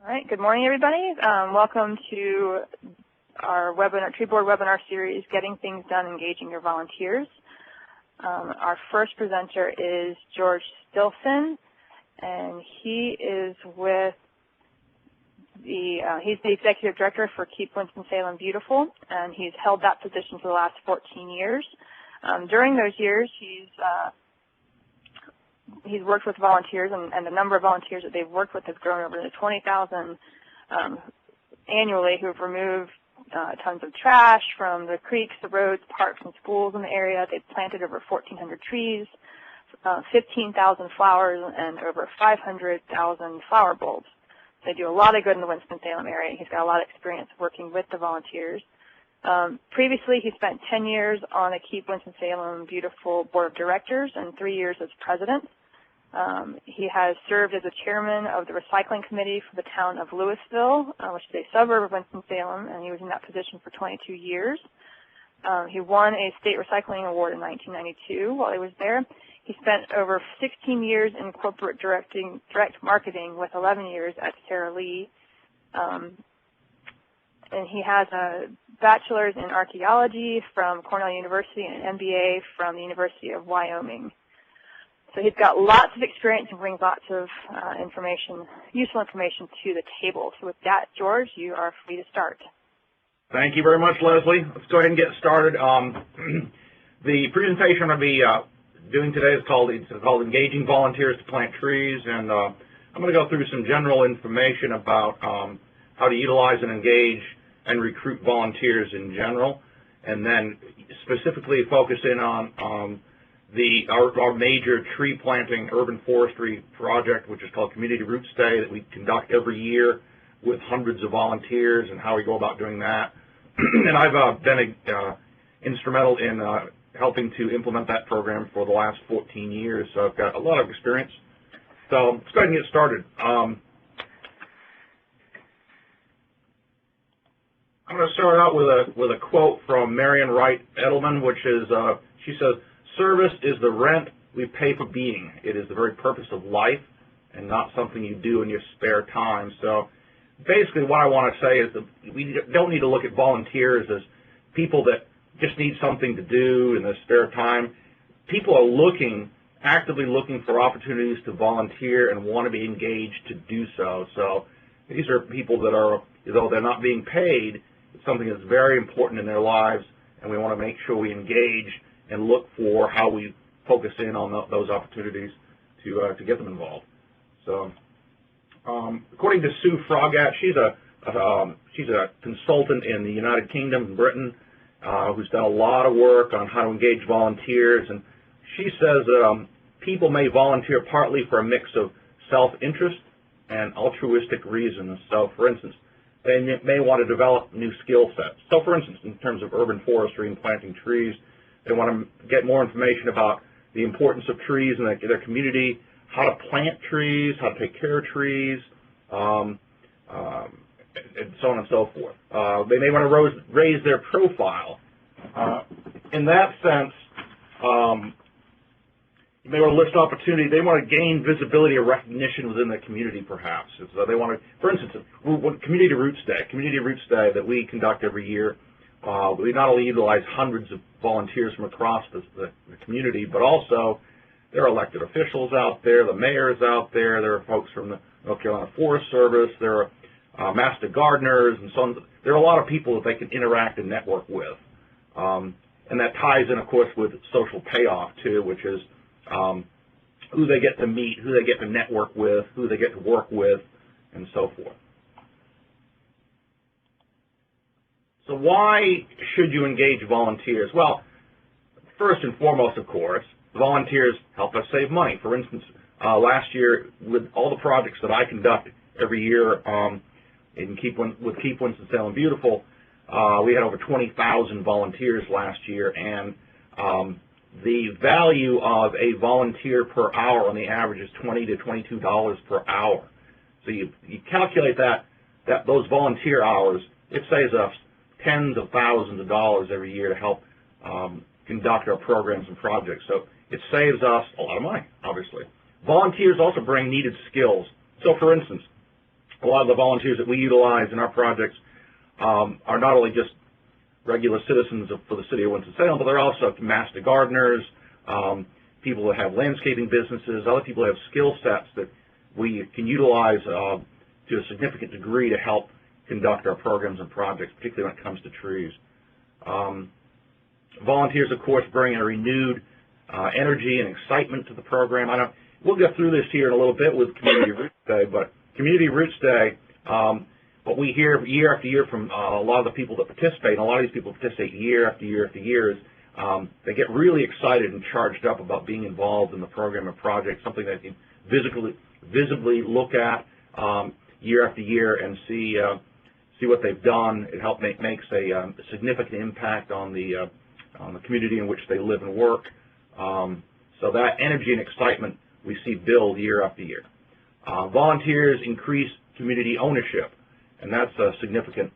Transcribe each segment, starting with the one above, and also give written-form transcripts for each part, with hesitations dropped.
All right, good morning, everybody. Welcome to our tree board webinar series, Getting Things Done, Engaging Your Volunteers. Our first presenter is George Stilphen, and he is with he's the executive director for Keep Winston-Salem Beautiful, and he's held that position for the last 14 years. During those years, he's worked with volunteers, and the number of volunteers that they've worked with has grown over to 20,000 annually, who've removed tons of trash from the creeks, the roads, parks, and schools in the area. They've planted over 1,400 trees, 15,000 flowers, and over 500,000 flower bulbs. They do a lot of good in the Winston-Salem area. He's got a lot of experience working with the volunteers. Previously, he spent 10 years on the Keep Winston-Salem Beautiful Board of Directors and 3 years as president. He has served as a chairman of the recycling committee for the town of Louisville, which is a suburb of Winston-Salem, and he was in that position for 22 years. He won a state recycling award in 1992 while he was there. He spent over 16 years in corporate direct marketing with 11 years at Sara Lee. And he has a bachelor's in archaeology from Cornell University and an MBA from the University of Wyoming. So he's got lots of experience and brings lots of useful information to the table. So with that, George, you are free to start. Thank you very much, Leslie. Let's go ahead and get started. The presentation I'm going to be doing today is called Engaging Volunteers to Plant Trees, and I'm going to go through some general information about how to utilize and engage and recruit volunteers in general, and then specifically focus in on our major tree planting urban forestry project, which is called Community Roots Day, that we conduct every year with hundreds of volunteers, and how we go about doing that. And I've been instrumental in helping to implement that program for the last 14 years, so I've got a lot of experience. So let's go ahead and get started. I'm going to start out with a quote from Marian Wright Edelman, which is, she says, "Service is the rent we pay for being. It is the very purpose of life and not something you do in your spare time." So basically what I want to say is that we don't need to look at volunteers as people that just need something to do in their spare time. People are actively looking for opportunities to volunteer and want to be engaged to do so. So these are people that are, though they're not being paid, it's something that's very important in their lives, and we want to make sure we engage and look for how we focus in on those opportunities to get them involved. So, according to Sue Frogat, she's a consultant in the United Kingdom and Britain who's done a lot of work on how to engage volunteers, and she says that people may volunteer partly for a mix of self-interest and altruistic reasons. So, for instance, they may want to develop new skill sets. So, for instance, in terms of urban forestry and planting trees, they want to get more information about the importance of trees in their community, how to plant trees, how to take care of trees, and so on and so forth. They may want to raise their profile. In that sense, you may want to list opportunity. They want to gain visibility or recognition within the community, perhaps. So they want to, for instance, Community Roots Day that we conduct every year, we not only utilize hundreds of volunteers from across the community, but also there are elected officials out there, the mayor is out there, there are folks from the North Carolina Forest Service, there are master gardeners, and so on. There are a lot of people that they can interact and network with. And that ties in, of course, with social payoff, too, which is who they get to meet, who they get to network with, who they get to work with, and so forth. So why should you engage volunteers? Well, first and foremost, of course, volunteers help us save money. For instance, last year, with all the projects that I conduct every year with Keep Winston-Salem Beautiful, we had over 20,000 volunteers last year, and the value of a volunteer per hour on the average is $20 to $22 per hour. So you calculate those volunteer hours, it saves us tens of thousands of dollars every year to help conduct our programs and projects. So it saves us a lot of money, obviously. Volunteers also bring needed skills. So, for instance, A lot of the volunteers that we utilize in our projects are not only just regular citizens for the city of Winston-Salem, but they're also master gardeners, people that have landscaping businesses, other people that have skill sets that we can utilize to a significant degree to help conduct our programs and projects, particularly when it comes to trees. Volunteers, of course, bring a renewed energy and excitement to the program. We'll get through this here in a little bit with Community Roots Day, but Community Roots Day, what we hear year after year from a lot of the people that participate, and a lot of these people participate year after year after year, is they get really excited and charged up about being involved in the program or project, something they can visibly look at year after year and see what they've done. It makes a significant impact on the community in which they live and work. So that energy and excitement we see build year after year. Volunteers increase community ownership, and that's a significant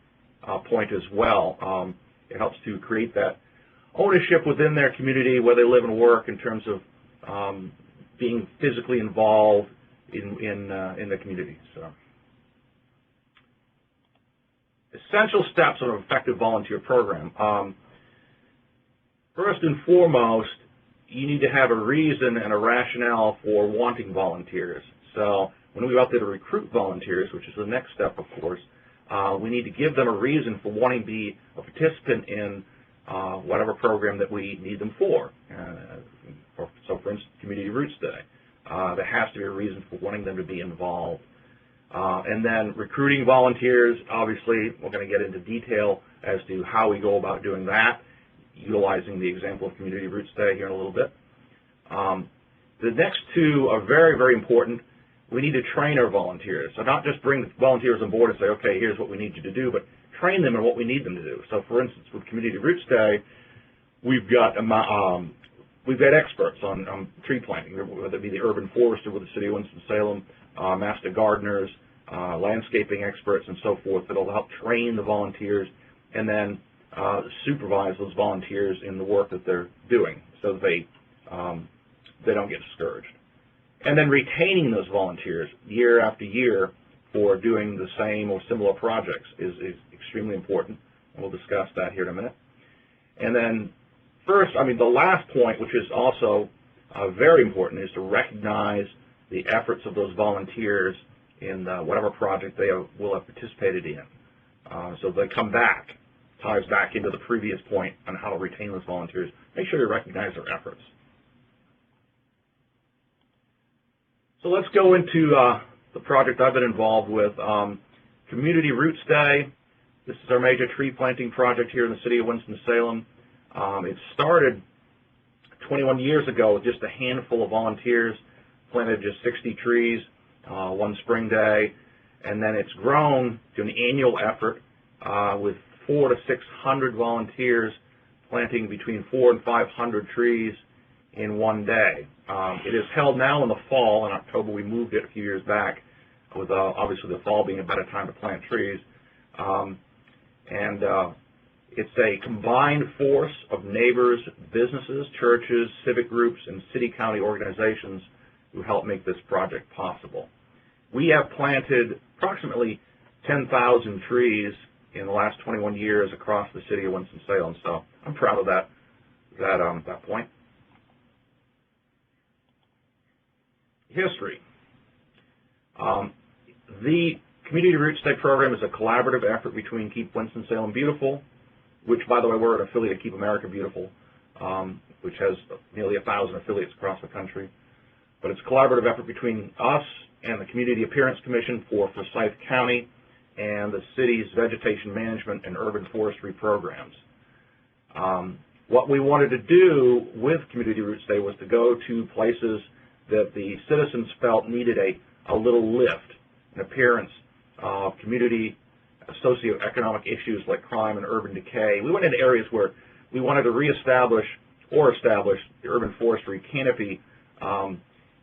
point as well. It helps to create that ownership within their community where they live and work in terms of being physically involved in the community. So, essential steps of an effective volunteer program. First and foremost, you need to have a reason and a rationale for wanting volunteers. So when we go out there to recruit volunteers, which is the next step, of course, we need to give them a reason for wanting to be a participant in whatever program that we need them for. So, for instance, Community Roots Day. There has to be a reason for wanting them to be involved. And then recruiting volunteers, obviously, we're going to get into detail as to how we go about doing that, utilizing the example of Community Roots Day here in a little bit. The next two are very, very important. We need to train our volunteers. So not just bring the volunteers on board and say, okay, here's what we need you to do, but train them in what we need them to do. So, for instance, with Community Roots Day, we've got experts on tree planting, whether it be the urban forester with the city of Winston-Salem, master gardeners, landscaping experts, and so forth that will help train the volunteers and then supervise those volunteers in the work that they're doing so that they don't get discouraged. And then retaining those volunteers year after year for doing the same or similar projects is extremely important, and we'll discuss that here in a minute. And then the last point, which is also very important, is to recognize the efforts of those volunteers in whatever project they will have participated in. So they come back, ties back into the previous point on how to retain those volunteers. Make sure you recognize their efforts. So let's go into the project I've been involved with. Community Roots Day. This is our major tree planting project here in the city of Winston-Salem. It started 21 years ago with just a handful of volunteers, planted just 60 trees one spring day, and then it's grown to an annual effort with 400 to 600 volunteers planting between 400 and 500 trees in one day. It is held now in the fall. In October, we moved it a few years back, with obviously the fall being a better time to plant trees. It's a combined force of neighbors, businesses, churches, civic groups, and city-county organizations who help make this project possible. We have planted approximately 10,000 trees in the last 21 years across the city of Winston-Salem, so I'm proud of that point. History. The Community Roots Day program is a collaborative effort between Keep Winston-Salem Beautiful, which, by the way, we're an affiliate of Keep America Beautiful, which has nearly 1,000 affiliates across the country. But it's a collaborative effort between us and the Community Appearance Commission for Forsyth County and the city's vegetation management and urban forestry programs. What we wanted to do with Community Roots Day was to go to places that the citizens felt needed a little lift, an appearance of community socioeconomic issues like crime and urban decay. We went into areas where we wanted to reestablish or establish the urban forestry canopy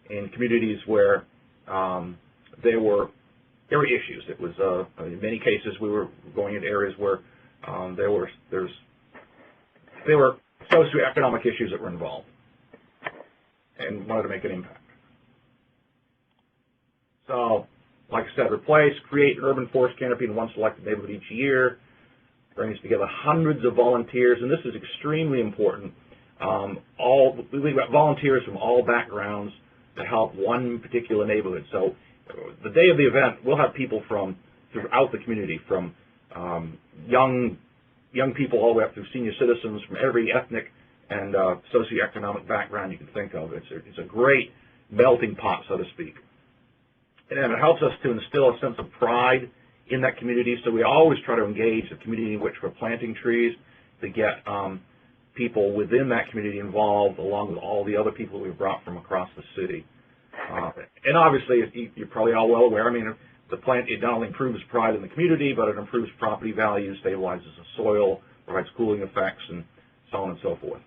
in communities where there were issues. It was in many cases we were going into areas where there were socioeconomic issues that were involved, and wanted to make an impact. So, like I said, replace, create an urban forest canopy in one selected neighborhood each year. Brings together hundreds of volunteers, and this is extremely important. We've got volunteers from all backgrounds to help one particular neighborhood. So the day of the event, we'll have people from throughout the community, from young people all the way up through senior citizens from every ethnic and socioeconomic background you can think of. It's a great melting pot, so to speak. And it helps us to instill a sense of pride in that community, so we always try to engage the community in which we're planting trees to get people within that community involved, along with all the other people we've brought from across the city. And obviously, you're probably all well aware, I mean, the plant, it not only improves pride in the community, but it improves property values, stabilizes the soil, provides cooling effects, and so on and so forth.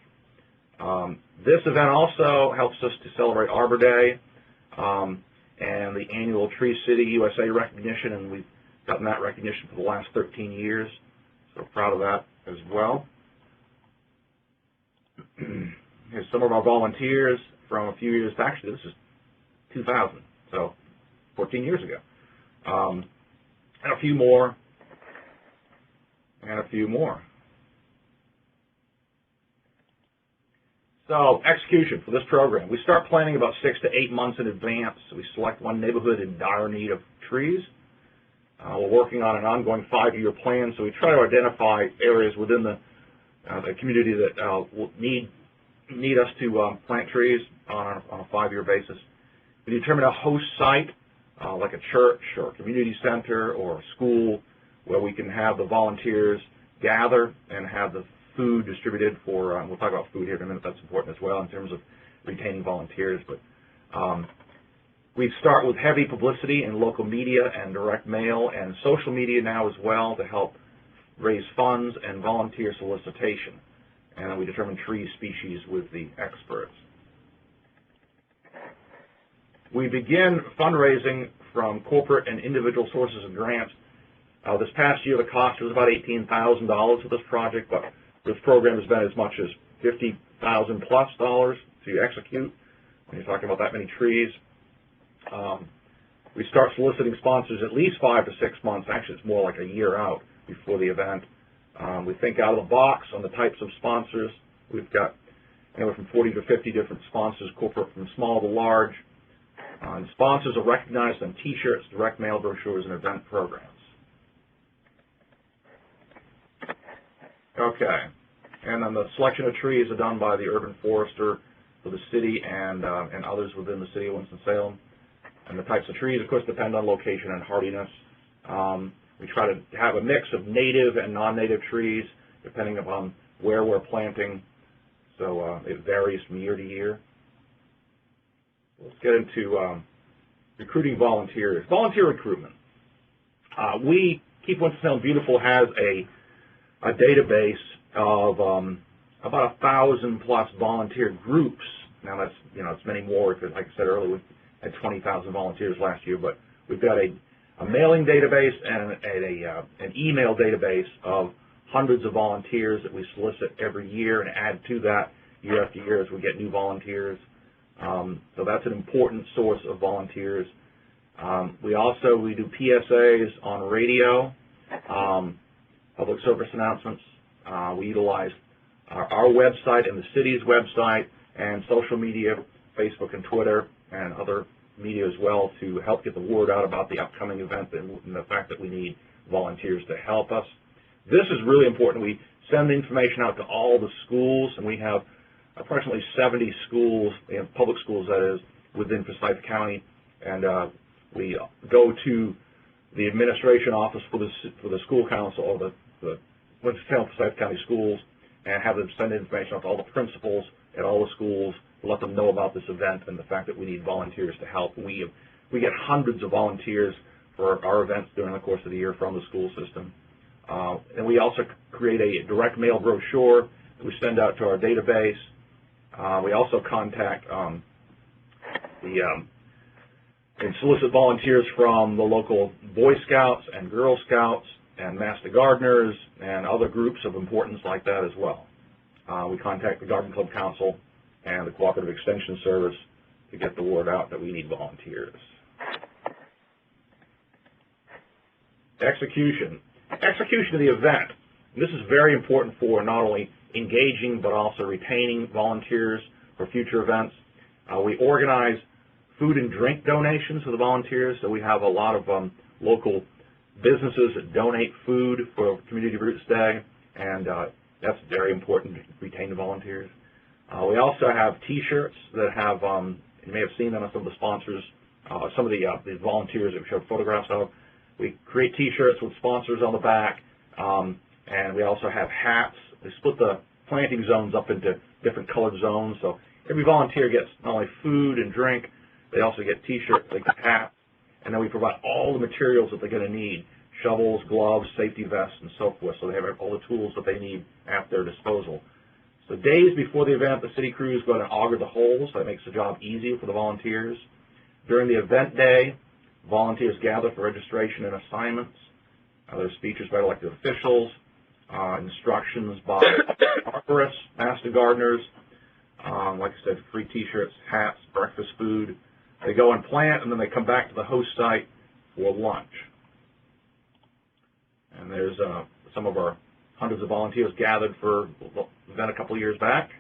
This event also helps us to celebrate Arbor Day and the annual Tree City USA recognition, and we've gotten that recognition for the last 13 years, so we're proud of that as well. Here's some of our volunteers from a few years, actually this is 2000, so 14 years ago. And a few more, and a few more. So, execution for this program. We start planning about 6 to 8 months in advance. We select one neighborhood in dire need of trees. We're working on an ongoing 5-year plan, so we try to identify areas within the community that will need us to plant trees on a 5-year basis. We determine a host site, like a church or a community center or a school, where we can have the volunteers gather and have the food distributed for, we'll talk about food here in a minute, that's important as well in terms of retaining volunteers. But we start with heavy publicity in local media and direct mail and social media now as well to help raise funds and volunteer solicitation. And then we determine tree species with the experts. We begin fundraising from corporate and individual sources of grants. This past year, the cost was about $18,000 for this project, but this program has been as much as $50,000 plus to execute when you're talking about that many trees. We start soliciting sponsors at least 5 to 6 months. Actually, it's more like a year out before the event. We think out of the box on the types of sponsors. We've got anywhere from 40 to 50 different sponsors, corporate from small to large. And sponsors are recognized on T-shirts, direct mail brochures, and event programs. Okay. And then the selection of trees are done by the urban forester for the city and others within the city of Winston-Salem. And the types of trees, of course, depend on location and hardiness. We try to have a mix of native and non-native trees depending upon where we're planting. So it varies from year to year. Let's get into recruiting volunteers. Volunteer recruitment. Keep Winston-Salem Beautiful has a database of about 1,000 plus volunteer groups. Now that's, it's many more because, like I said earlier, we had 20,000 volunteers last year, but we've got a mailing database and an email database of hundreds of volunteers that we solicit every year and add to that year after year as we get new volunteers. So that's an important source of volunteers. We do PSAs on radio, public service announcements. We utilize our website and the city's website and social media, Facebook and Twitter and other media as well to help get the word out about the upcoming event and the fact that we need volunteers to help us. This is really important. We send the information out to all the schools, and we have approximately 70 schools, public schools that is, within Forsyth County, and we go to the administration office for the school council or the Winston-Salem Forsyth County schools and have them send information out to all the principals at all the schools to let them know about this event and the fact that we need volunteers to help. We get hundreds of volunteers for our events during the course of the year from the school system. And we also create a direct mail brochure that we send out to our database. We also contact and solicit volunteers from the local Boy Scouts and Girl Scouts and Master Gardeners and other groups of importance like that as well. We contact the Garden Club Council and the Cooperative Extension Service to get the word out that we need volunteers. Execution. Execution of the event. This is very important for not only engaging but also retaining volunteers for future events. We organize food and drink donations for the volunteers, so we have a lot of local businesses that donate food for Community Roots Day, and that's very important to retain the volunteers. We also have T-shirts that have, you may have seen them on some of the sponsors, some of the volunteers that we showed photographs of. We create T-shirts with sponsors on the back, and we also have hats. We split the planting zones up into different colored zones, so every volunteer gets not only food and drink, they also get T-shirts, they get hats, and then we provide all the materials that they're going to need, shovels, gloves, safety vests, and so forth, so they have all the tools that they need at their disposal. So days before the event, the city crews go and auger the holes, so that makes the job easier for the volunteers. During the event day, volunteers gather for registration and assignments. There's speeches by elected officials, instructions by arborists, master gardeners, like I said, free T-shirts, hats, breakfast food. They go and plant, and then they come back to the host site for lunch. And there's some of our hundreds of volunteers gathered for the event a couple of years back.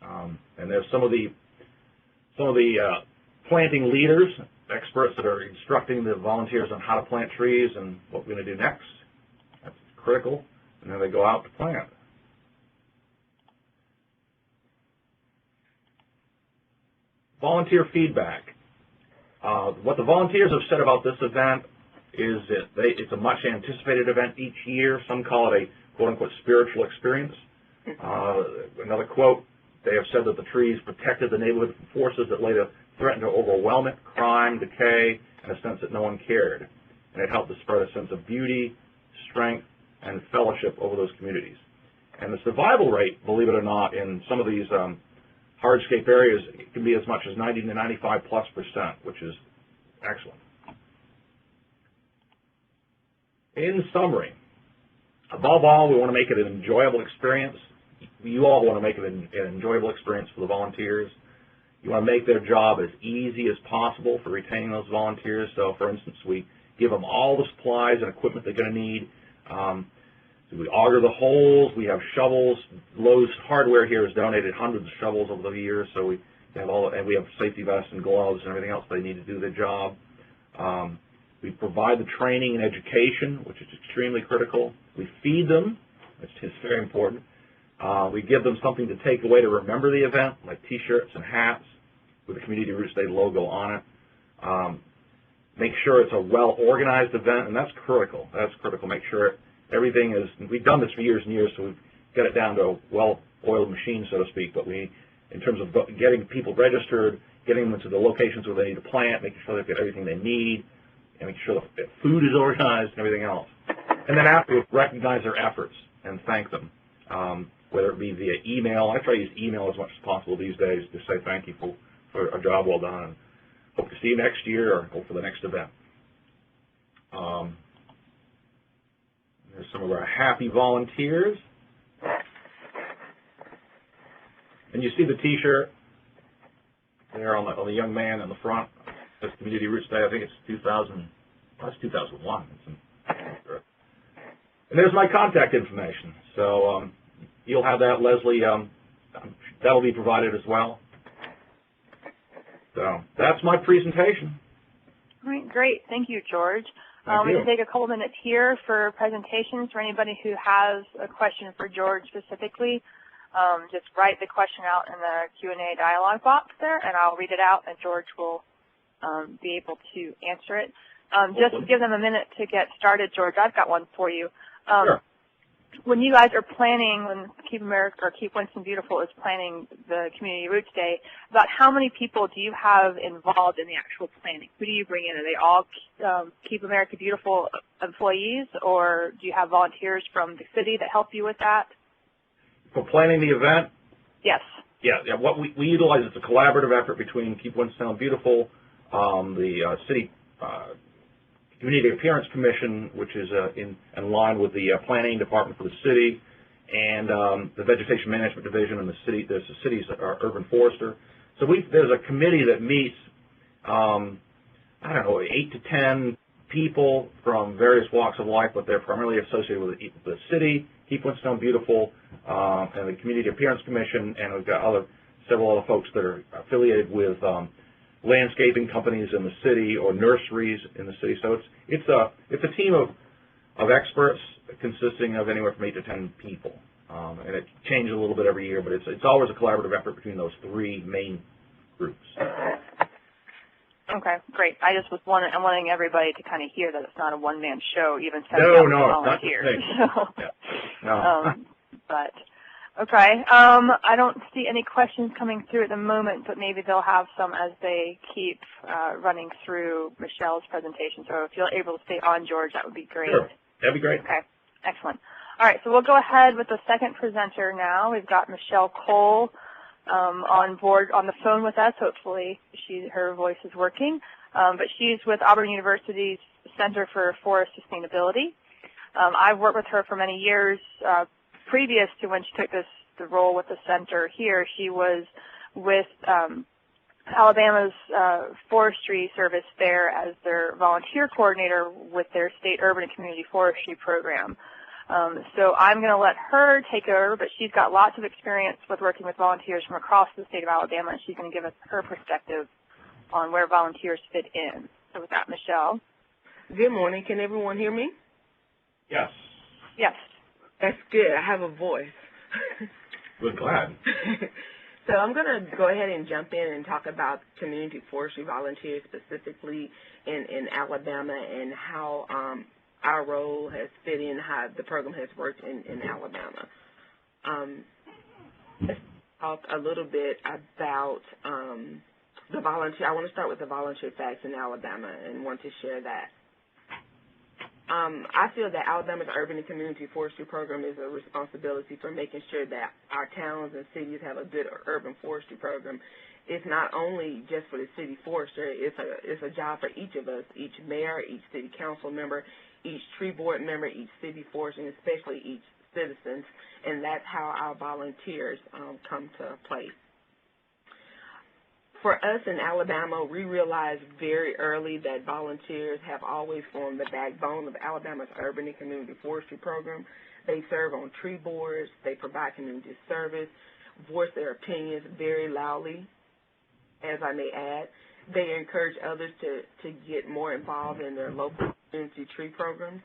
And there's some of the planting leaders, experts that are instructing the volunteers on how to plant trees and what we're going to do next. That's critical. And then they go out to plant. Volunteer feedback. What the volunteers have said about this event is that it's a much anticipated event each year. Some call it a quote-unquote spiritual experience. Another quote, they have said that the trees protected the neighborhood from forces that later threatened to overwhelm it, crime, decay, and a sense that no one cared. And it helped to spread a sense of beauty, strength, and fellowship over those communities. And the survival rate, believe it or not, in some of these hardscape areas, it can be as much as 90 to 95+%, which is excellent. In summary, above all, we want to make it an enjoyable experience. You all want to make it an enjoyable experience for the volunteers. You want to make their job as easy as possible for retaining those volunteers. So, for instance, we give them all the supplies and equipment they're going to need. So we auger the holes. We have shovels. Lowe's Hardware here has donated hundreds of shovels over the years. So we have and we have safety vests and gloves and everything else they need to do their job. We provide the training and education, which is extremely critical. We feed them, which is very important. We give them something to take away to remember the event, like T-shirts and hats with the Community Roots Day logo on it. Make sure it's a well-organized event, and that's critical. That's critical. Make sure everything is, we've done this for years and years, so we've got it down to a well-oiled machine, so to speak, but in terms of getting people registered, getting them to the locations where they need to plant, making sure they've got everything they need, and making sure that food is organized and everything else. And then afterwards, recognize their efforts and thank them, whether it be via email. I try to use email as much as possible these days to say thank you for a job well done. And hope to see you next year or hope for the next event. There's some of our happy volunteers. And you see the T-shirt there on the young man in the front. That's Community Roots Day. I think it's 2001. And there's my contact information. So you'll have that, Leslie. That'll be provided as well. So that's my presentation. All right, great. Thank you, George. We can take a couple minutes here for presentations for anybody who has a question for George specifically. Just write the question out in the Q&A dialog box there, and I'll read it out, and George will be able to answer it. Just to give them a minute to get started, George, I've got one for you. Sure. When you guys are planning, when Keep America or Keep Winston Beautiful is planning the Community Roots Day, about how many people do you have involved in the actual planning? Who do you bring in? Are they all Keep America Beautiful employees, or do you have volunteers from the city that help you with that? For planning the event? Yes. Yeah. What we utilize is a collaborative effort between Keep Winston Beautiful, the city Community Appearance Commission, which is in line with the planning department for the city, and the Vegetation Management Division and the city. There's the city's urban forester. So there's a committee that meets, I don't know, 8 to 10 people from various walks of life, but they're primarily associated with the city, Keep Winston Beautiful, and the Community Appearance Commission, and we've got several other folks that are affiliated with landscaping companies in the city or nurseries in the city. So it's a team of experts consisting of anywhere from 8 to 10 people, and it changes a little bit every year, but it's always a collaborative effort between those three main groups. Okay, great. I just was wanting everybody to kind of hear that it's not a one-man show, even No, volunteers. No. But okay, I don't see any questions coming through at the moment, but maybe they'll have some as they keep running through Michelle's presentation. So if you're able to stay on, George, that would be great. Sure, that'd be great. Okay, excellent. All right, so we'll go ahead with the second presenter now. We've got Michelle Cole on board on the phone with us. Hopefully her voice is working. But she's with Arbor University's Center for Forest Sustainability. I've worked with her for many years. Previous to when she took the role with the center here, she was with Alabama's Forestry Service there as their volunteer coordinator with their state urban and community forestry program. So I'm going to let her take over, but she's got lots of experience with working with volunteers from across the state of Alabama, and she's going to give us her perspective on where volunteers fit in. So with that, Michelle. Good morning. Can everyone hear me? Yes. Yes. That's good. I have a voice. We're glad. So I'm going to go ahead and jump in and talk about community forestry volunteers specifically in Alabama and how our role has fit in, how the program has worked in Alabama. Let's talk a little bit about the volunteer. I want to start with the volunteer facts in Alabama and want to share that. I feel that Alabama's urban and community forestry program is a responsibility for making sure that our towns and cities have a good urban forestry program. It's not only just for the city forester, it's a job for each of us, each mayor, each city council member, each tree board member, each city forester, and especially each citizens, and that's how our volunteers come to play. For us in Alabama, we realized very early that volunteers have always formed the backbone of Alabama's urban and community forestry program. They serve on tree boards, they provide community service, voice their opinions very loudly, as I may add. They encourage others to get more involved in their local community tree programs.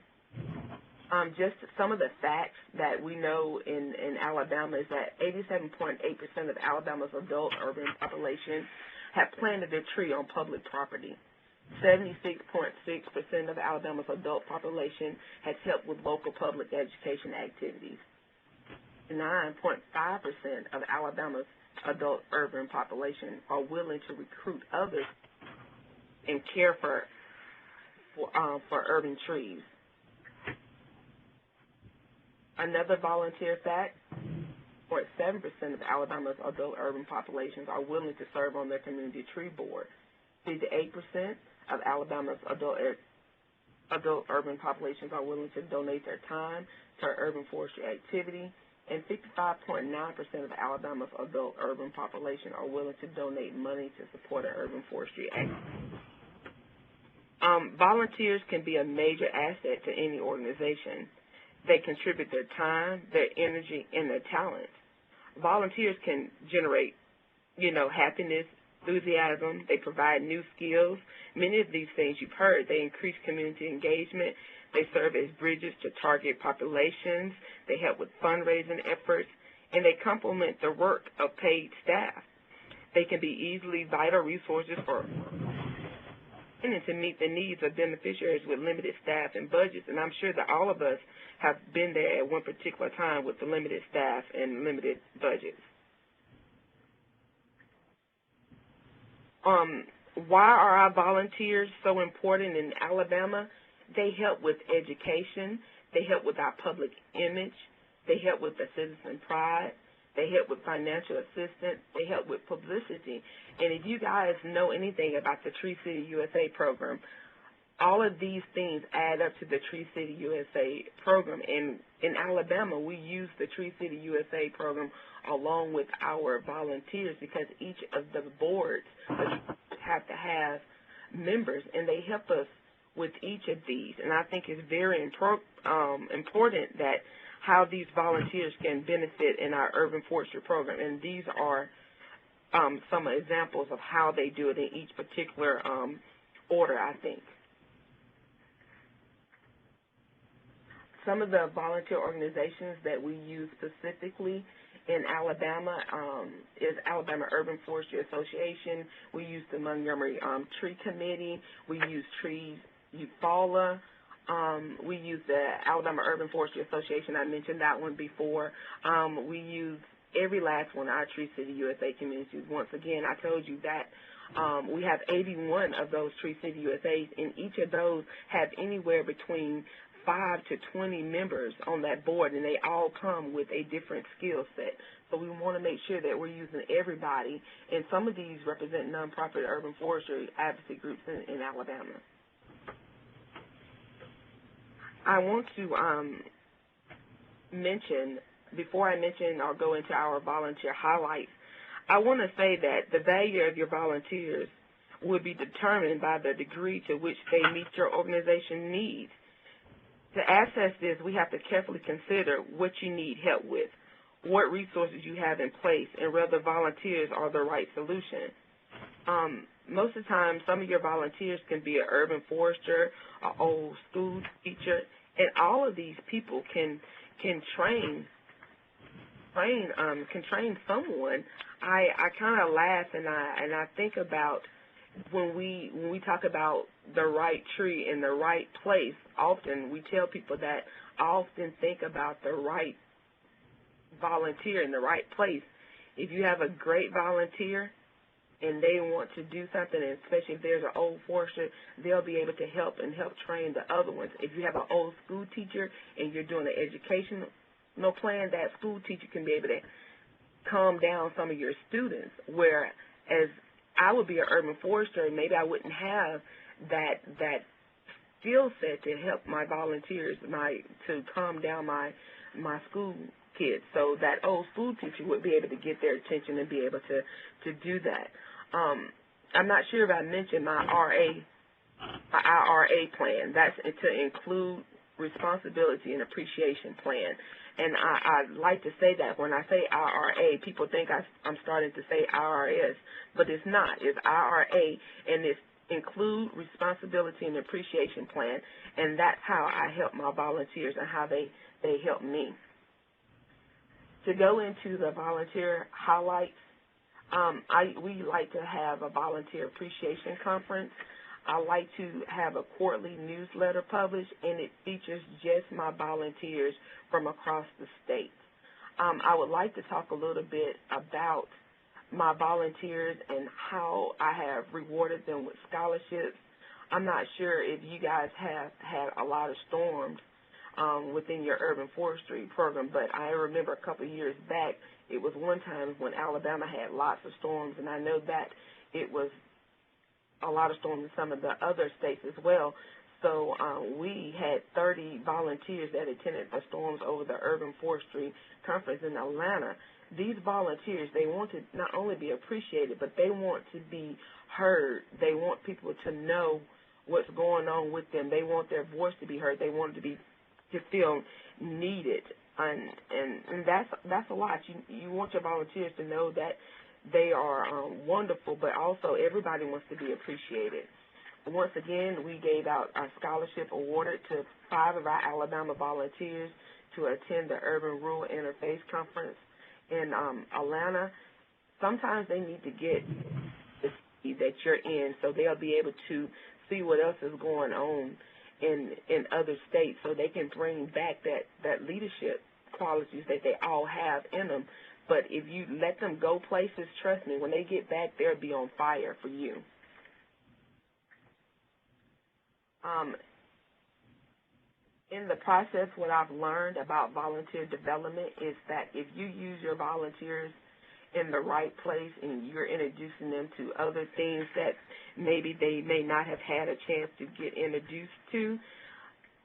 Just some of the facts that we know in Alabama is that 87.8% of Alabama's adult urban population have planted a tree on public property. 76.6% of Alabama's adult population has helped with local public education activities. 9.5% of Alabama's adult urban population are willing to recruit others and care for urban trees. Another volunteer fact, 0.7% of Alabama's adult urban populations are willing to serve on their community tree board. 58% of Alabama's adult urban populations are willing to donate their time to urban forestry activity, and 55.9% of Alabama's adult urban population are willing to donate money to support an urban forestry activity. Volunteers can be a major asset to any organization. They contribute their time, their energy, and their talents. Volunteers can generate, happiness, enthusiasm. They provide new skills. Many of these things you've heard. They increase community engagement. They serve as bridges to target populations. They help with fundraising efforts, and they complement the work of paid staff. They can be easily vital resources for and to meet the needs of beneficiaries with limited staff and budgets, and I'm sure that all of us have been there at one particular time with the limited staff and limited budgets. Why are our volunteers so important in Alabama? They help with education. They help with our public image. They help with the citizen pride. They help with financial assistance. They help with publicity. And if you guys know anything about the Tree City USA program, all of these things add up to the Tree City USA program. And in Alabama, we use the Tree City USA program along with our volunteers because each of the boards have to have members, and they help us with each of these. And I think it's very important that how these volunteers can benefit in our urban forestry program. And these are some examples of how they do it in each particular order, I think. Some of the volunteer organizations that we use specifically in Alabama is Alabama Urban Forestry Association. We use the Montgomery Tree Committee. We use Trees UFALA. We use the Alabama Urban Forestry Association. I mentioned that one before. We use every last one of our Tree City USA communities. Once again, I told you that we have 81 of those Tree City USAs, and each of those have anywhere between 5 to 20 members on that board, and they all come with a different skill set. So we want to make sure that we're using everybody, and some of these represent nonprofit urban forestry advocacy groups in Alabama. I want to mention, before I mention or go into our volunteer highlights, I want to say that the value of your volunteers will be determined by the degree to which they meet your organization needs. To access this, we have to carefully consider what you need help with, what resources you have in place, and whether volunteers are the right solution. Most of the time, some of your volunteers can be an urban forester, an old school teacher, and all of these people can train someone. I kind of laugh and I think about when we talk about the right tree in the right place. Often we tell people that I often think about the right volunteer in the right place. If you have a great volunteer and they want to do something, and especially if there's an old forester, they'll be able to help train the other ones. If you have an old school teacher and you're doing an educational plan, that school teacher can be able to calm down some of your students, whereas I would be an urban forester and maybe I wouldn't have that skill set to help my volunteers, to calm down my school kids. So that old school teacher would be able to get their attention and be able to do that. I'm not sure if I mentioned my IRA plan. That's to include responsibility and appreciation plan. And I like to say that when I say IRA, people think I'm starting to say IRS, but it's not. It's IRA, and it's include responsibility and appreciation plan, and that's how I help my volunteers and how they help me. To go into the volunteer highlights, we like to have a volunteer appreciation conference. I like to have a quarterly newsletter published, and it features just my volunteers from across the state. I would like to talk a little bit about my volunteers and how I have rewarded them with scholarships. I'm not sure if you guys have had a lot of storms within your urban forestry program, but I remember a couple of years back, it was one time when Alabama had lots of storms, and I know that it was a lot of storms in some of the other states as well. So we had 30 volunteers that attended the Storms Over the Urban Forestry Conference in Atlanta. These volunteers, they want to not only be appreciated, but they want to be heard. They want people to know what's going on with them. They want their voice to be heard. They want to feel needed, and that's a lot. You want your volunteers to know that they are wonderful, but also everybody wants to be appreciated. Once again, we gave out a scholarship awarded to 5 of our Alabama volunteers to attend the Urban Rural Interface Conference in Atlanta. Sometimes they need to get the city that you're in, so they'll be able to see what else is going on in other states, so they can bring back that leadership qualities that they all have in them. But if you let them go places, trust me, when they get back, they'll be on fire for you. In the process, what I've learned about volunteer development is that if you use your volunteers in the right place and you're introducing them to other things that maybe they may not have had a chance to get introduced to,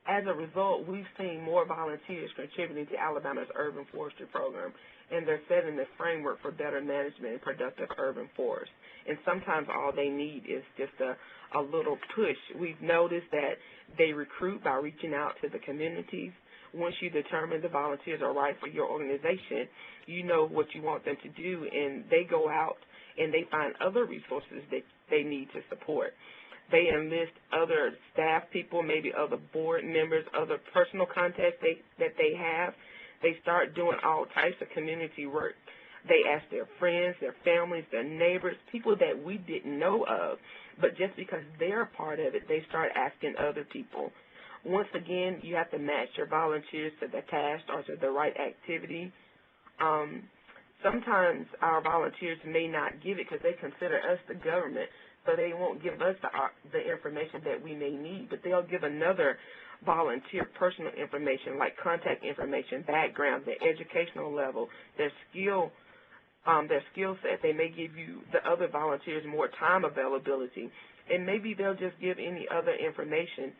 as a result, we've seen more volunteers contributing to Alabama's urban forestry program, and they're setting the framework for better management and productive urban forests. And sometimes all they need is just a little push. We've noticed that they recruit by reaching out to the communities. Once you determine the volunteers are right for your organization, you know what you want them to do, and they go out and they find other resources that they need to support. They enlist other staff people, maybe other board members, other personal contacts that they have. They start doing all types of community work. They ask their friends, their families, their neighbors, people that we didn't know of, but just because they're a part of it, they start asking other people. Once again, you have to match your volunteers to the task or to the right activity. Sometimes our volunteers may not give it because they consider us the government, so they won't give us the information that we may need, but they'll give another volunteer personal information like contact information, background, their educational level, their skill set. They may give you, the other volunteers, more time availability, and maybe they'll just give any other information.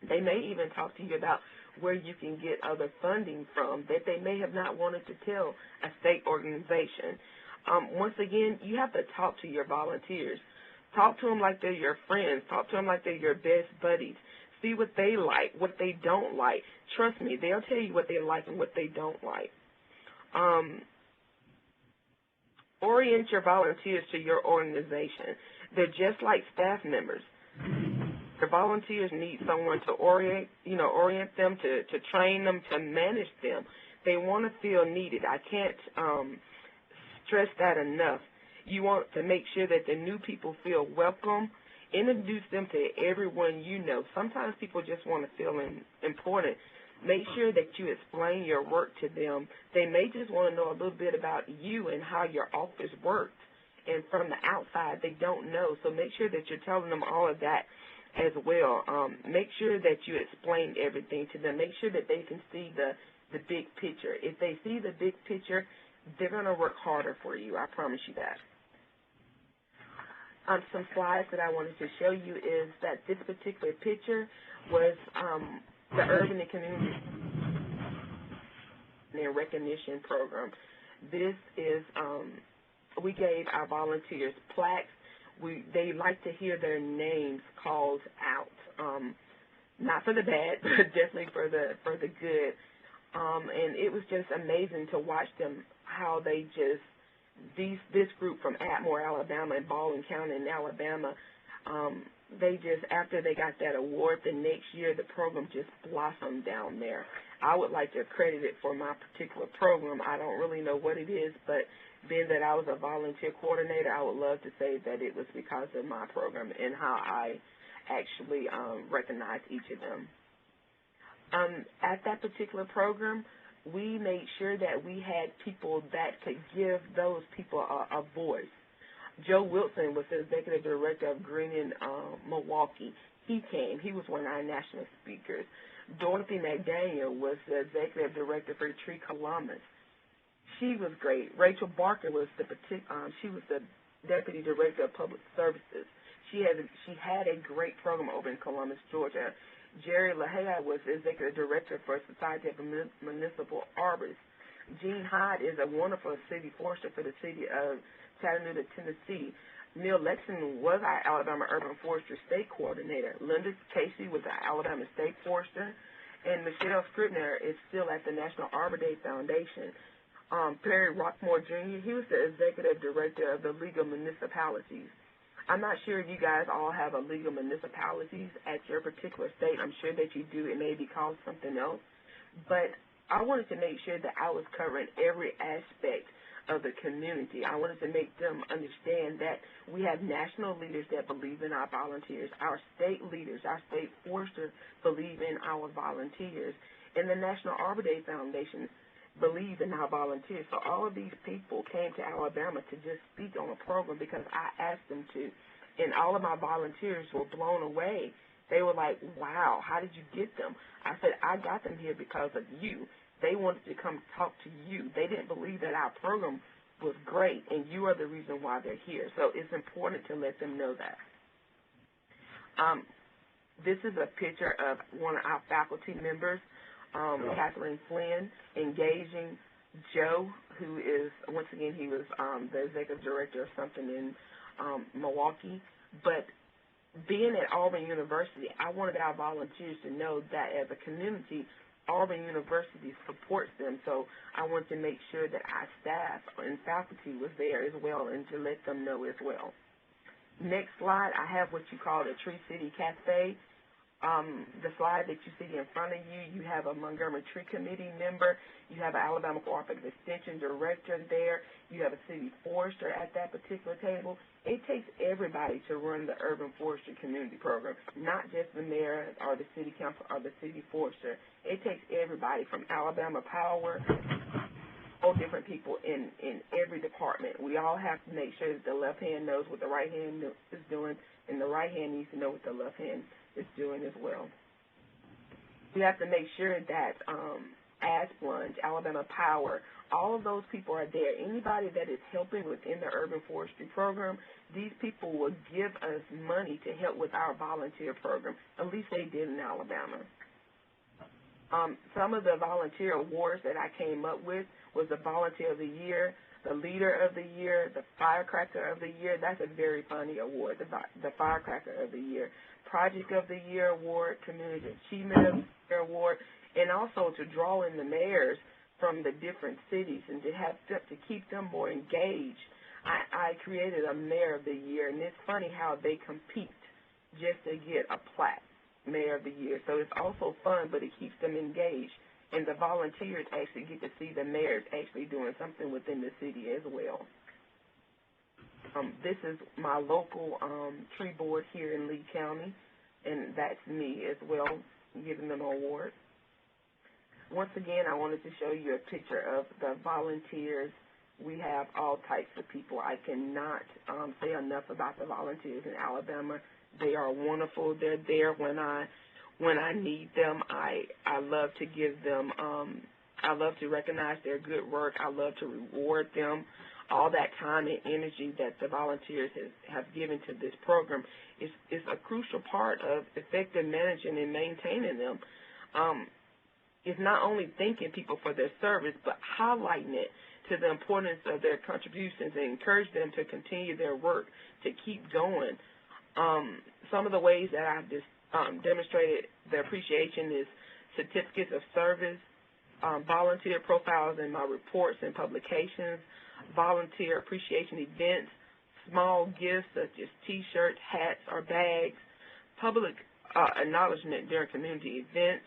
They may even talk to you about where you can get other funding from that they may have not wanted to tell a state organization. Once again, you have to talk to your volunteers. Talk to them like they're your friends. Talk to them like they're your best buddies. See what they like, what they don't like. Trust me, they'll tell you what they like and what they don't like. Orient your volunteers to your organization. They're just like staff members. The volunteers need someone to orient them, to train them, to manage them. They want to feel needed. I can't stress that enough. You want to make sure that the new people feel welcome. Introduce them to everyone you know. Sometimes people just want to feel important. Make sure that you explain your work to them. They may just want to know a little bit about you and how your office works. And from the outside, they don't know. So make sure that you're telling them all of that as well. Make sure that you explain everything to them. Make sure that they can see the big picture. If they see the big picture, they're going to work harder for you. I promise you that. Some slides that I wanted to show you is that this particular picture was the Urban and Community Recognition Program. This is, we gave our volunteers plaques. They like to hear their names called out, not for the bad, but definitely for the good. And it was just amazing to watch them, how they just, this group from Arbor, Alabama, and Baldwin County in Alabama, they just, after they got that award, the next year the program just blossomed down there. I would like to credit it for my particular program. I don't really know what it is, but being that I was a volunteer coordinator, I would love to say that it was because of my program and how I actually recognized each of them. At that particular program, we made sure that we had people that could give those people a voice. Joe Wilson was the executive director of Green in Milwaukee. He came. He was one of our national speakers. Dorothy McDaniel was the executive director for Tree Columbus. She was great. Rachel Barker was she was the deputy director of public services. She had a great program over in Columbus, Georgia. Jerry LaHaye was the executive director for Society of Municipal Arbors. Gene Hyde is a wonderful city forester for the city of Chattanooga, Tennessee. Neil Lexington was our Alabama Urban Forestry State Coordinator. Linda Casey was our Alabama State Forester. And Michelle Scribner is still at the National Arbor Day Foundation. Perry Rockmore Jr., he was the executive director of the League of Municipalities. I'm not sure if you guys all have a League of Municipalities at your particular state. I'm sure that you do. It may be called something else. But I wanted to make sure that I was covering every aspect of the community. I wanted to make them understand that we have national leaders that believe in our volunteers. Our state leaders, our state foresters believe in our volunteers. And the National Arbor Day Foundation believe in our volunteers. So all of these people came to Alabama to just speak on a program because I asked them to. And all of my volunteers were blown away. They were like, wow, how did you get them? I said, I got them here because of you. They wanted to come talk to you. They didn't believe that our program was great, and you are the reason why they're here. So it's important to let them know that. This is a picture of one of our faculty members, Katherine Flynn, engaging Joe, who is, once again, he was the executive director of something in Milwaukee, but being at Auburn University, I wanted our volunteers to know that as a community, Auburn University supports them, so I wanted to make sure that our staff and faculty was there as well and to let them know as well. Next slide, I have what you call the Tree City Cafe. The slide that you see in front of you, you have a Montgomery Tree Committee member, you have an Alabama Cooperative Extension Director there, you have a City Forester at that particular table. It takes everybody to run the Urban Forestry Community Program, not just the mayor or the city council or the city forester. It takes everybody from Alabama Power, all different people in every department. We all have to make sure that the left hand knows what the right hand is doing, and the right hand needs to know what the left hand is doing as well. We have to make sure that Asplunge, Alabama Power, all of those people are there. Anybody that is helping within the Urban Forestry Program, these people will give us money to help with our volunteer program. At least they did in Alabama. Some of the volunteer awards that I came up with was the Volunteer of the Year, the Leader of the Year, the Firecracker of the Year. That's a very funny award, the Firecracker of the Year. Project of the Year Award, Community Achievement of the Year Award, and also to draw in the mayors from the different cities and to have to keep them more engaged. I created a Mayor of the Year, and it's funny how they compete just to get a plaque, Mayor of the Year. So it's also fun, but it keeps them engaged. And the volunteers actually get to see the mayors actually doing something within the city as well. This is my local tree board here in Lee County, and that's me as well, giving them an award. Once again, I wanted to show you a picture of the volunteers. We have all types of people. I cannot say enough about the volunteers in Alabama. They are wonderful. They're there when I need them. I love to give them, I love to recognize their good work. I love to reward them. All that time and energy that the volunteers have given to this program is a crucial part of effective managing and maintaining them. It's not only thanking people for their service, but highlighting it to the importance of their contributions and encourage them to continue their work, to keep going. Some of the ways that I've just demonstrated the appreciation is certificates of service, volunteer profiles in my reports and publications, volunteer appreciation events, small gifts such as T-shirts, hats, or bags, public acknowledgement during community events,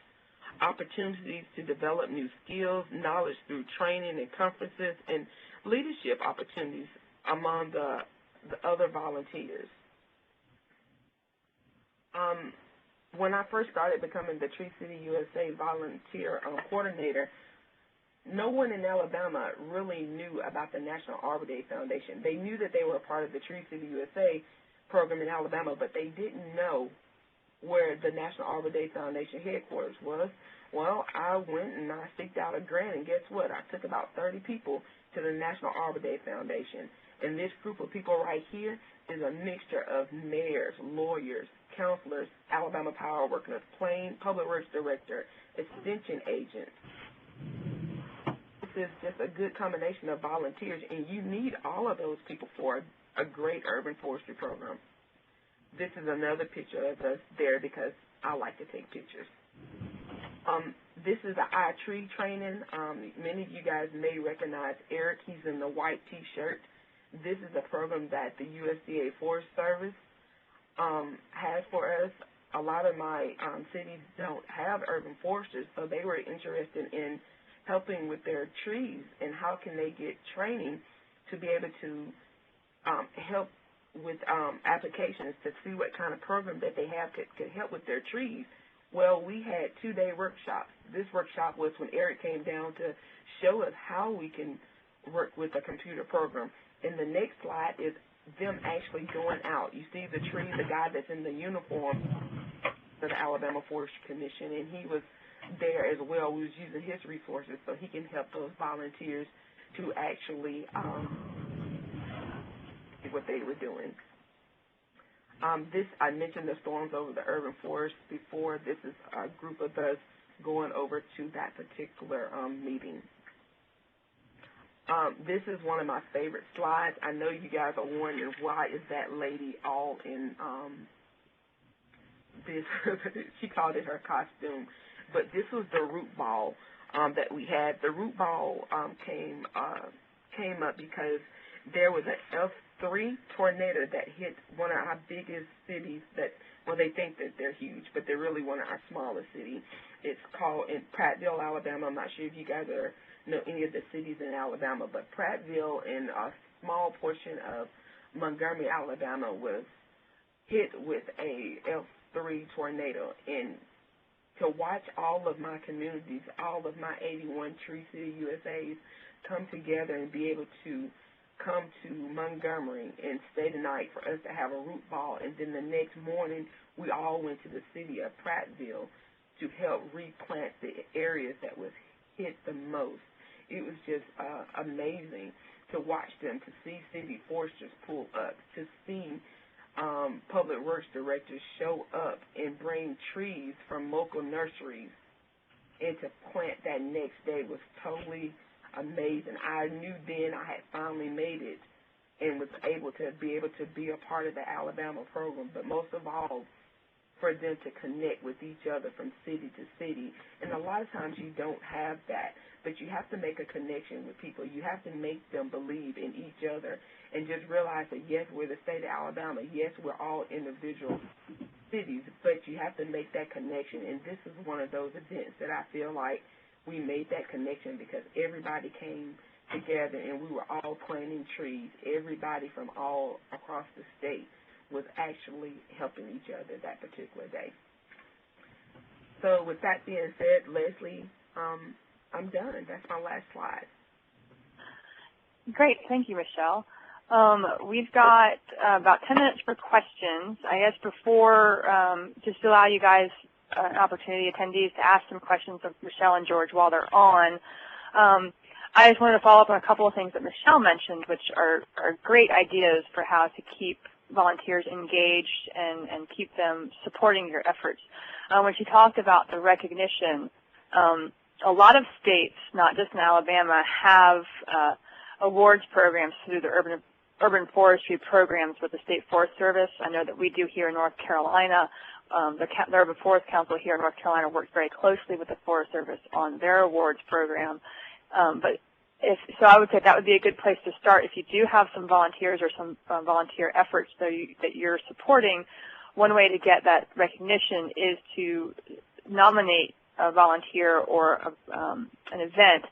opportunities to develop new skills, knowledge through training and conferences, and leadership opportunities among the other volunteers. When I first started becoming the Tree City USA volunteer coordinator, no one in Alabama really knew about the National Arbor Day Foundation. They knew that they were a part of the Tree City USA program in Alabama, but they didn't know where the National Arbor Day Foundation headquarters was. Well, I went and I seeked out a grant, and guess what? I took about 30 people to the National Arbor Day Foundation. And this group of people right here is a mixture of mayors, lawyers, counselors, Alabama Power Workers, Plain Public Works Director, extension agents. This is just a good combination of volunteers, and you need all of those people for a great urban forestry program. This is another picture of us there because I like to take pictures. This is the iTree training. Many of you guys may recognize Eric. He's in the white T-shirt. This is a program that the USDA Forest Service has for us. A lot of my cities don't have urban foresters, so they were interested in helping with their trees and how can they get training to be able to help with applications to see what kind of program that they have could help with their trees. Well, we had 2-day workshops. This workshop was when Eric came down to show us how we can work with a computer program. And the next slide is them actually going out. You see the tree, the guy that's in the uniform for the Alabama Forestry Commission, and he was there as well. We was using his resources so he can help those volunteers to actually what they were doing. I mentioned the storms over the urban forest before. This is a group of us going over to that particular meeting. This is one of my favorite slides. I know you guys are wondering why is that lady all in this. She called it her costume, but this was the root ball that we had. The root ball came up because there was an F3 tornado that hit one of our biggest cities that, well, they think that they're huge, but they're really one of our smallest cities. It's called in Prattville, Alabama. I'm not sure if you guys know any of the cities in Alabama, but Prattville and a small portion of Montgomery, Alabama was hit with a F3 tornado. And to watch all of my communities, all of my 81 Tree City USAs come together and be able to come to Montgomery and stay the night for us to have a root ball, and then the next morning we all went to the city of Prattville to help replant the areas that was hit the most. It was just amazing to watch them, to see city foresters pull up, to see public works directors show up and bring trees from local nurseries, and to plant that next day was totally amazing. I knew then I had finally made it and was able to be a part of the Alabama program, but most of all, for them to connect with each other from city to city. And a lot of times you don't have that, but you have to make a connection with people. You have to make them believe in each other and just realize that, yes, we're the state of Alabama. Yes, we're all individual cities, but you have to make that connection. And this is one of those events that I feel like we made that connection because everybody came together and we were all planting trees. Everybody from all across the state was actually helping each other that particular day. So with that being said, Leslie, I'm done. That's my last slide. Great. Thank you, Michelle. We've got about 10 minutes for questions. I guess before, just to allow you guys an opportunity, attendees, to ask some questions of Michelle and George while they're on, I just wanted to follow up on a couple of things that Michelle mentioned, which are great ideas for how to keep volunteers engaged and keep them supporting your efforts. When she talked about the recognition, a lot of states, not just in Alabama, have awards programs through the urban forestry programs with the State Forest Service. I know that we do here in North Carolina. The Urban Forest Council here in North Carolina works very closely with the Forest Service on their awards program. So I would say that would be a good place to start. If you do have some volunteers or some volunteer efforts that you're supporting, one way to get that recognition is to nominate a volunteer or an event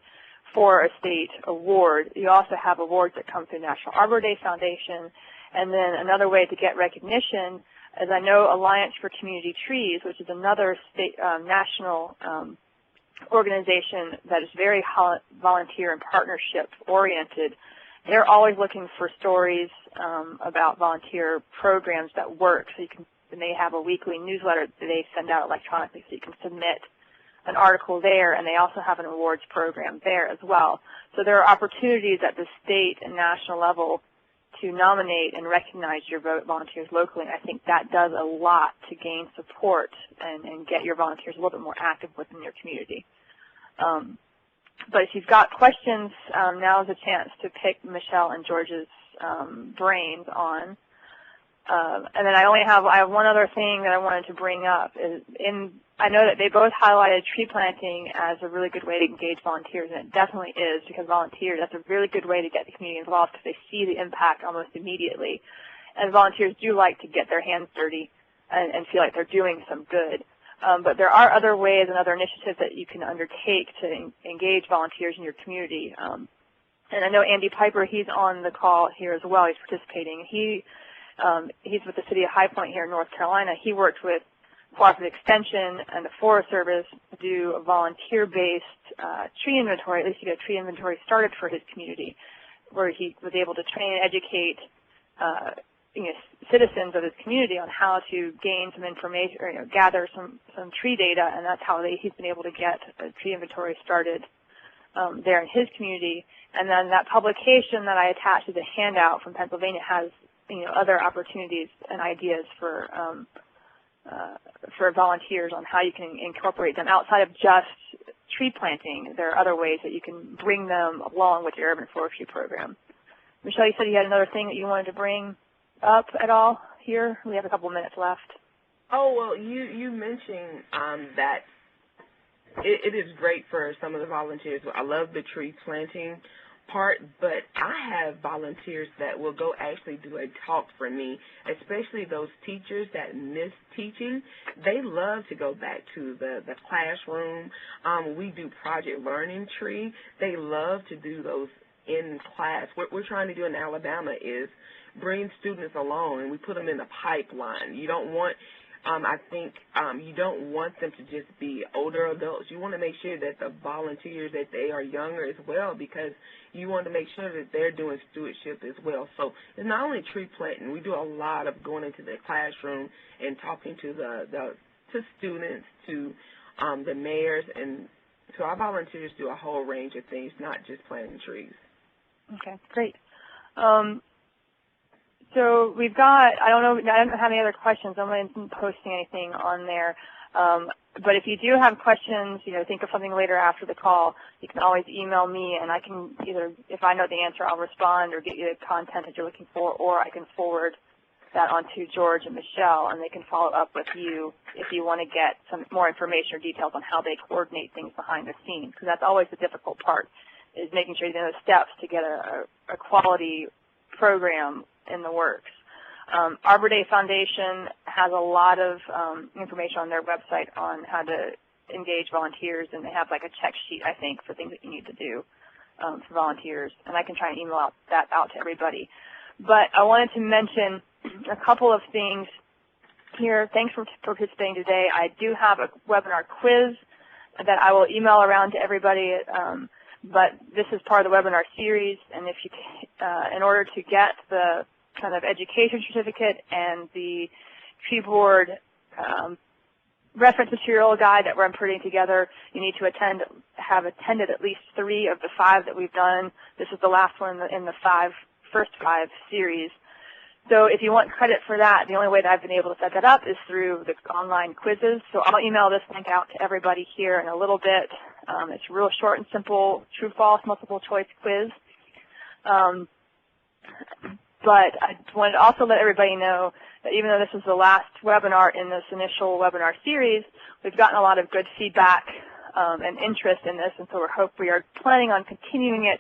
for a state award. You also have awards that come through National Arbor Day Foundation. And then another way to get recognition, as I know, Alliance for Community Trees, which is another state national organization that is very volunteer and partnership oriented. They're always looking for stories about volunteer programs that work. So they have a weekly newsletter that they send out electronically, so you can submit an article there, and they also have an awards program there as well. So there are opportunities at the state and national level to nominate and recognize your volunteers locally, and I think that does a lot to gain support and get your volunteers a little bit more active within your community. But if you've got questions, now is a chance to pick Michelle and George's brains on. And then I have one other thing that I wanted to bring up. I know that they both highlighted tree planting as a really good way to engage volunteers, and it definitely is, because volunteers, that's a really good way to get the community involved because they see the impact almost immediately. And volunteers do like to get their hands dirty and feel like they're doing some good. But there are other ways and other initiatives that you can undertake to engage volunteers in your community. And I know Andy Piper, he's on the call here as well. He's participating. He's with the City of High Point here in North Carolina. He worked with Cooperative Extension and the Forest Service to do a volunteer-based tree inventory, at least to get a tree inventory started for his community, where he was able to train and educate citizens of his community on how to gain some information or gather some tree data, and that's how he's been able to get a tree inventory started there in his community. And then that publication that I attached as a handout from Pennsylvania has other opportunities and ideas for volunteers on how you can incorporate them outside of just tree planting, there are other ways that you can bring them along with your urban forestry program. Michelle, you said you had another thing that you wanted to bring up at all here? We have a couple minutes left. Oh, well, you mentioned that it is great for some of the volunteers. I love the tree planting part, but I have volunteers that will go actually do a talk for me, especially those teachers that miss teaching. They love to go back to the classroom. We do project learning tree. They love to do those in class. What we're trying to do in Alabama is bring students along, and we put them in the pipeline. You don't want I think you don't want them to just be older adults. You want to make sure that the volunteers, that they are younger as well, because you want to make sure that they're doing stewardship as well. So it's not only tree planting. We do a lot of going into the classroom and talking to to students, to the mayors, and so our volunteers do a whole range of things, not just planting trees. Okay, great. So we've got, I don't have any other questions. I'm not posting anything on there. But if you do have questions, think of something later after the call, you can always email me, and I can either, if I know the answer, I'll respond or get you the content that you're looking for, or I can forward that on to George and Michelle, and they can follow up with you if you want to get some more information or details on how they coordinate things behind the scenes, because that's always the difficult part, is making sure you know the steps to get a quality program in the works. Arbor Day Foundation has a lot of information on their website on how to engage volunteers, and they have like a check sheet, I think, for things that you need to do for volunteers, and I can try and email that out to everybody. But I wanted to mention a couple of things here. Thanks for participating today. I do have a webinar quiz that I will email around to everybody, but this is part of the webinar series, and if you, in order to get the kind of education certificate and the tree board reference material guide that we're putting together, you need to have attended at least 3 of the 5 that we've done. This is the last one in the first 5 series. So if you want credit for that, the only way that I've been able to set that up is through the online quizzes. So I'll email this link out to everybody here in a little bit. It's a real short and simple true-false multiple choice quiz. But I wanted to also let everybody know that even though this is the last webinar in this initial webinar series, we've gotten a lot of good feedback and interest in this, and so we are planning on continuing it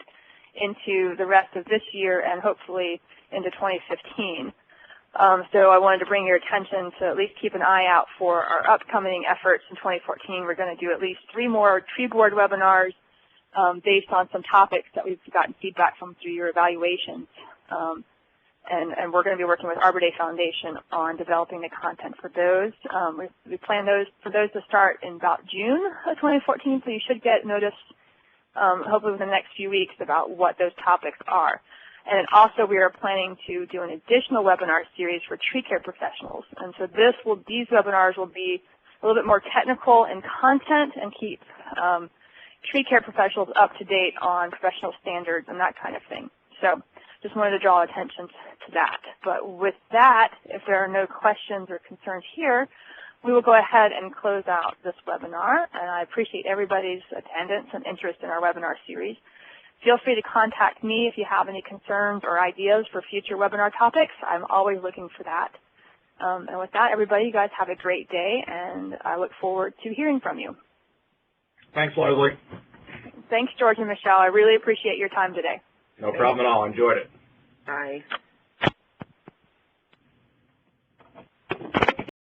into the rest of this year and hopefully into 2015. So I wanted to bring your attention to at least keep an eye out for our upcoming efforts in 2014. We're going to do at least 3 more tree board webinars based on some topics that we've gotten feedback from through your evaluations. And we're going to be working with Arbor Day Foundation on developing the content for those. We plan for those to start in about June of 2014, so you should get notice hopefully within the next few weeks about what those topics are. And also we are planning to do an additional webinar series for tree care professionals. And so these webinars will be a little bit more technical in content and keep tree care professionals up to date on professional standards and that kind of thing. So just wanted to draw attention to that. But with that, if there are no questions or concerns here, we will go ahead and close out this webinar. And I appreciate everybody's attendance and interest in our webinar series. Feel free to contact me if you have any concerns or ideas for future webinar topics. I'm always looking for that. And with that, everybody, you guys have a great day, and I look forward to hearing from you. Thanks, Leslie. Thanks, George and Michelle. I really appreciate your time today. No problem at all. Enjoyed it. Bye.